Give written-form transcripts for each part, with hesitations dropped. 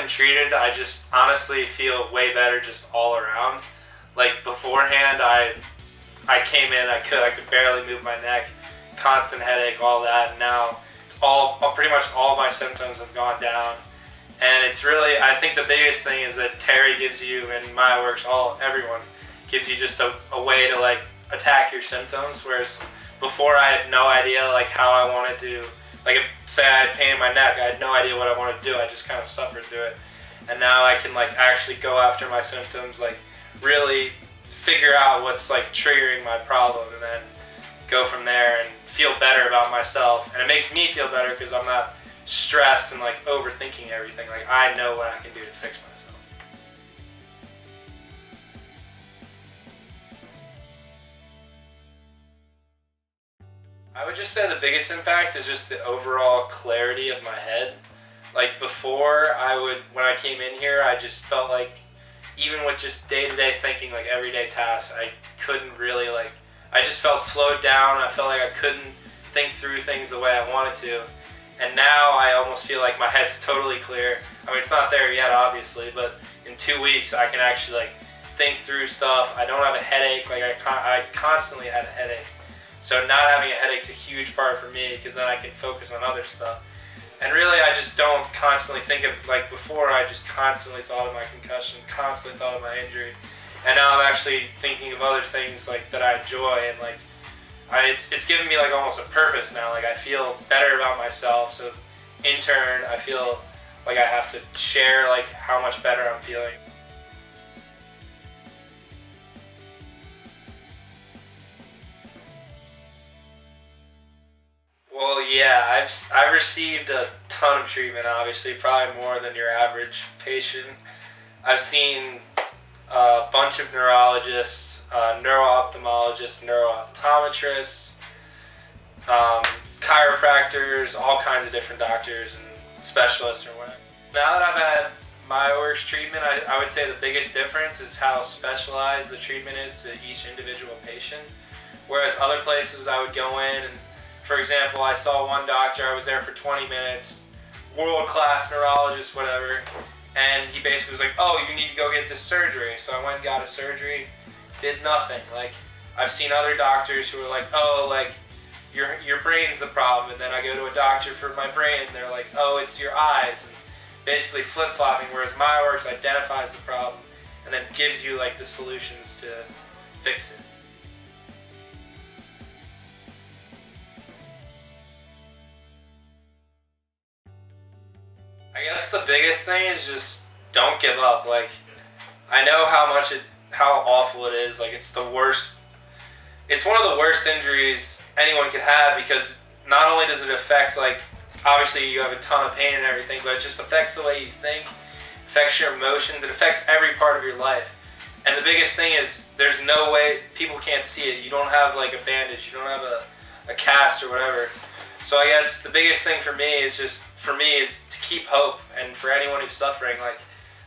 treated, I just honestly feel way better just all around. Like beforehand, I came in, I could barely move my neck, constant headache, all that. And now it's pretty much all my symptoms have gone down. And it's really, I think the biggest thing is that Terry gives you, and MyoWorx, everyone gives you just a way to like attack your symptoms. Whereas before I had no idea like how I wanted to, like say I had pain in my neck, I had no idea what I wanted to do. I just kind of suffered through it. And now I can like actually go after my symptoms, like really figure out what's like triggering my problem, and then go from there and feel better about myself. And it makes me feel better because I'm not stressed and like overthinking everything. Like I know what I can do to fix myself. I would just say the biggest impact is just the overall clarity of my head. Like before, when I came in here, I just felt like, even with just day-to-day thinking, like everyday tasks, I couldn't really I just felt slowed down. I felt like I couldn't think through things the way I wanted to. And now I almost feel like my head's totally clear. I mean, it's not there yet, obviously, but in 2 weeks I can actually like think through stuff. I don't have a headache. Like I constantly had a headache. So not having a headache's a huge part for me, because then I can focus on other stuff. And really, I just don't constantly think of, like before, I just constantly thought of my concussion, constantly thought of my injury. And now I'm actually thinking of other things like that I enjoy, and like it's given me like almost a purpose now. Like I feel better about myself. So in turn, I feel like I have to share like how much better I'm feeling. Well, yeah, I've received a ton of treatment, obviously, probably more than your average patient. I've seen a bunch of neurologists, neuro-ophthalmologists, neuro-optometrists, chiropractors, all kinds of different doctors and specialists or whatever. Now that I've had MyoWorx treatment, I would say the biggest difference is how specialized the treatment is to each individual patient. Whereas other places I would go in and, for example, I saw one doctor, I was there for 20 minutes, world-class neurologist, whatever, and he basically was like, oh, you need to go get this surgery. So I went and got a surgery, did nothing. Like, I've seen other doctors who are like, oh, like, your brain's the problem, and then I go to a doctor for my brain, and they're like, oh, it's your eyes, and basically flip-flopping, whereas MyoWorx identifies the problem and then gives you, like, the solutions to fix it. I guess the biggest thing is just don't give up. Like, I know how awful it is. Like, it's the worst. It's one of the worst injuries anyone could have, because not only does it affect, like, obviously you have a ton of pain and everything, but it just affects the way you think, affects your emotions, it affects every part of your life. And the biggest thing is there's no way, people can't see it. You don't have like a bandage, you don't have a cast or whatever. So I guess the biggest thing for me is to keep hope, and for anyone who's suffering, like,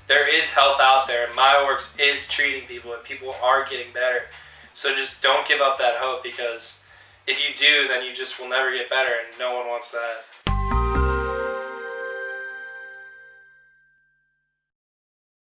there is help out there. MyoWorx is treating people, and people are getting better. So just don't give up that hope, because if you do, then you just will never get better, and no one wants that.